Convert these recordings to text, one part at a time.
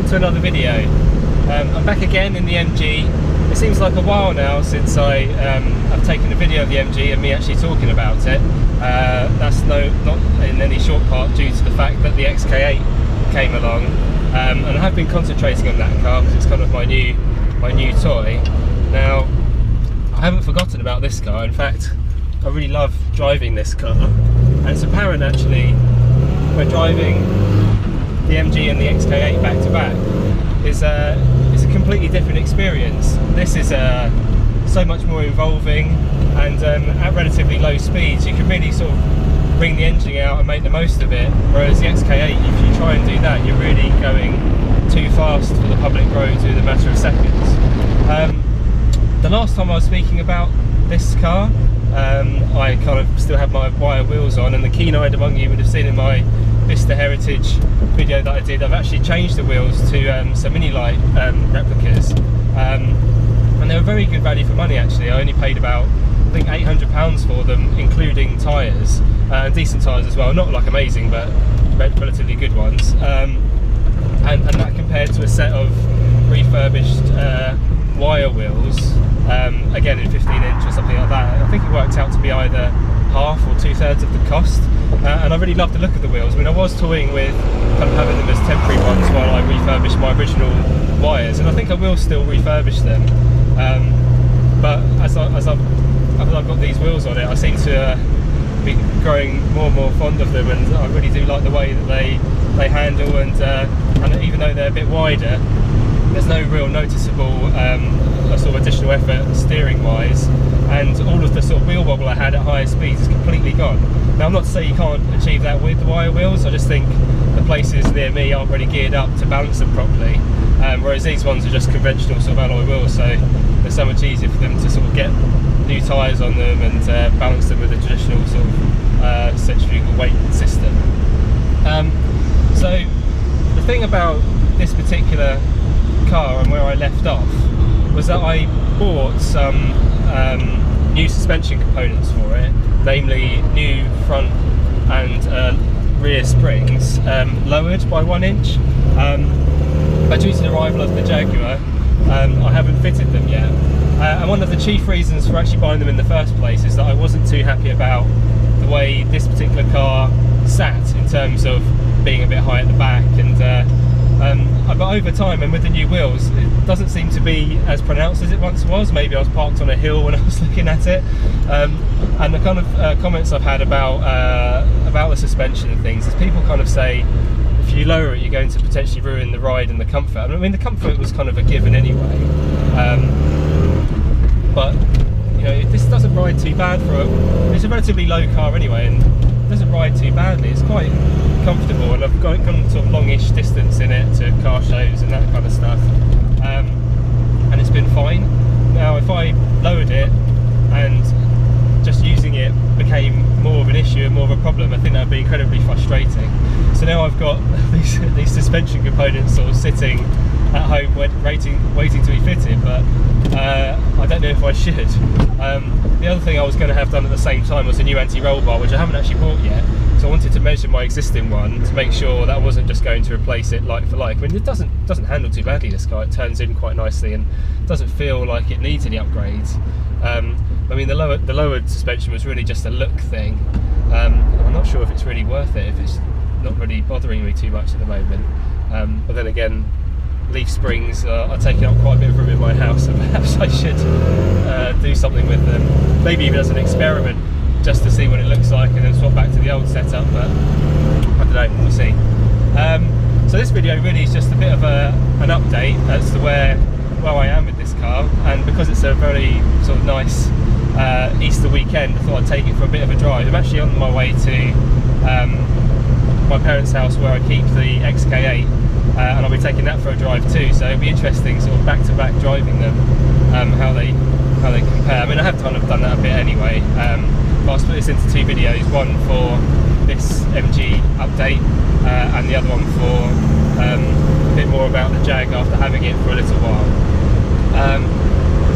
welcome to another video. I'm back again in the MG. It seems like a while now since I've taken a video of the MG and me actually talking about it. That's not in any short part due to the fact that the XK8 came along, and I have been concentrating on that car because it's kind of my new toy. Now, I haven't forgotten about this car. In fact, I really love driving this car, and it's apparent actually when driving the MG and the XK8 back to back is a completely different experience. This is so much more involving, and at relatively low speeds you can really sort of bring the engine out and make the most of it, whereas the XK8, if you try and do that, you're really going too fast for the public roads within a matter of seconds. The last time I was speaking about this car, I kind of still had my wire wheels on, and the keen-eyed among you would have seen in my Vista Heritage video that I did, I've actually changed the wheels to some Mini Light replicas, and they were very good value for money actually. I only paid about, I think, £800 for them, including tyres, and decent tyres as well, not like amazing but relatively good ones, and that compared to a set of refurbished wire wheels, again in 15-inch or something like that. I think it worked out to be either half or 2/3 of the cost, and I really love the look of the wheels. I mean, I was toying with kind of having them as temporary ones while I refurbished my original wires, and I think I will still refurbish them, but as I've got these wheels on it, I seem to be growing more and more fond of them, and I really do like the way that they handle, and even though they're a bit wider, there's no real noticeable sort of additional effort steering wise, and all of the sort of wheel wobble I had at higher speeds is completely gone. Now, I'm not to say you can't achieve that with the wire wheels, I just think the places near me aren't really geared up to balance them properly, whereas these ones are just conventional sort of alloy wheels, so they're so much easier for them to sort of get new tyres on them and balance them with a traditional sort of centrifugal weight system. So the thing about this particular car and where I left off was that I bought some new suspension components for it, namely new front and rear springs, lowered by 1 inch, but due to the arrival of the Jaguar, I haven't fitted them yet, and one of the chief reasons for actually buying them in the first place is that I wasn't too happy about the way this particular car sat in terms of being a bit high at the back, but over time and with the new wheels, it doesn't seem to be as pronounced as it once was. Maybe I was parked on a hill when I was looking at it, and the kind of comments I've had about the suspension and things is people kind of say if you lower it you're going to potentially ruin the ride and the comfort. I mean, the comfort was kind of a given anyway, but you know, this doesn't ride too bad it's a relatively low car anyway, and it doesn't ride too badly. It's quite comfortable, and I've gone sort of longish distance in it to car shows and that kind of stuff, and it's been fine. Now, if I lowered it and just using it became more of an issue and more of a problem, I think that would be incredibly frustrating. So now I've got these suspension components sort of sitting at home waiting to be fitted, but I don't know if I should. The other thing I was going to have done at the same time was a new anti-roll bar, which I haven't actually bought yet, so I wanted to measure my existing one to make sure that I wasn't just going to replace it like for like. I mean, it doesn't handle too badly, this car. It turns in quite nicely and doesn't feel like it needs any upgrades. I mean, the lowered suspension was really just a look thing. I'm not sure if it's really worth it, if it's not really bothering me too much at the moment, but then again, leaf springs are taking up quite a bit of room in my house, so perhaps I should do something with them, maybe even as an experiment, just to see what it looks like and then swap back to the old setup, but I don't know, we'll see. So this video really is just a bit of an update as to where I am with this car, and because it's a very sort of nice Easter weekend, I thought I'd take it for a bit of a drive. I'm actually on my way to my parents' house where I keep the XK8, and I'll be taking that for a drive too, so it'll be interesting sort of back-to-back driving them, how they compare. I mean, I have kind of done that a bit anyway, but I'll split this into two videos, one for this MG update, and the other one for a bit more about the Jag after having it for a little while.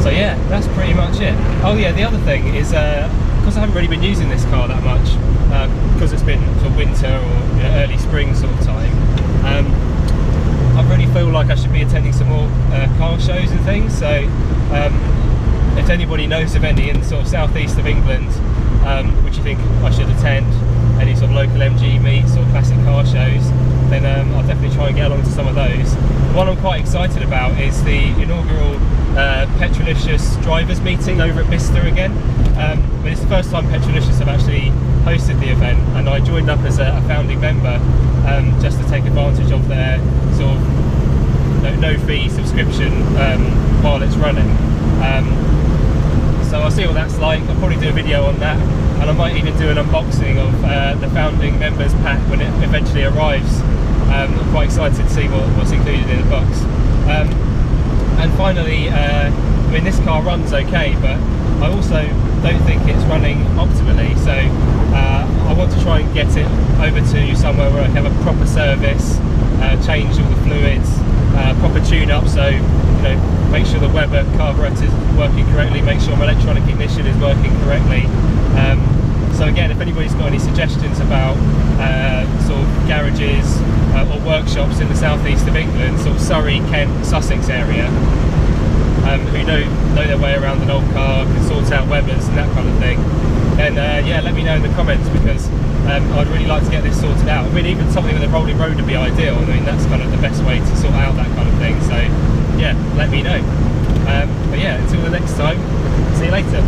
So yeah, that's pretty much it. Oh yeah, the other thing is, because I haven't really been using this car that much, because it's been sort of winter or early spring sort of time, I've really feel like I should be attending some more car shows and things. So if anybody knows of any in sort of southeast of England, which you think I should attend, any sort of local MG meets or classic car shows, then I'll definitely try and get along to some of those. The one I'm quite excited about is the inaugural Petrolicious drivers meeting over at Bicester again. But it's the first time Petrolicious have actually hosted the event, and I joined up as a founding member just to take advantage of their sort of no fee subscription while it's running. So I'll see what that's like. I'll probably do a video on that, and I might even do an unboxing of the founding members pack when it eventually arrives. I'm quite excited to see what's included in the box. And finally, I mean, this car runs okay, but I also don't think it's running optimally, so I want to try and get it over to somewhere where I can have a proper service, change all the fluids, proper tune-up, so make sure the Weber carburetor is working correctly, make sure my electronic ignition is working correctly. So again, if anybody's got any suggestions about sort of garages or workshops in the southeast of England, sort of Surrey, Kent, Sussex area, who know their way around an old car, can sort out Webers and that kind of thing, then yeah, let me know in the comments, because I'd really like to get this sorted out. I mean, even something with a rolling road would be ideal. I mean, that's kind of the best way to sort out that kind of thing. So yeah, let me know. But yeah, until the next time, see you later.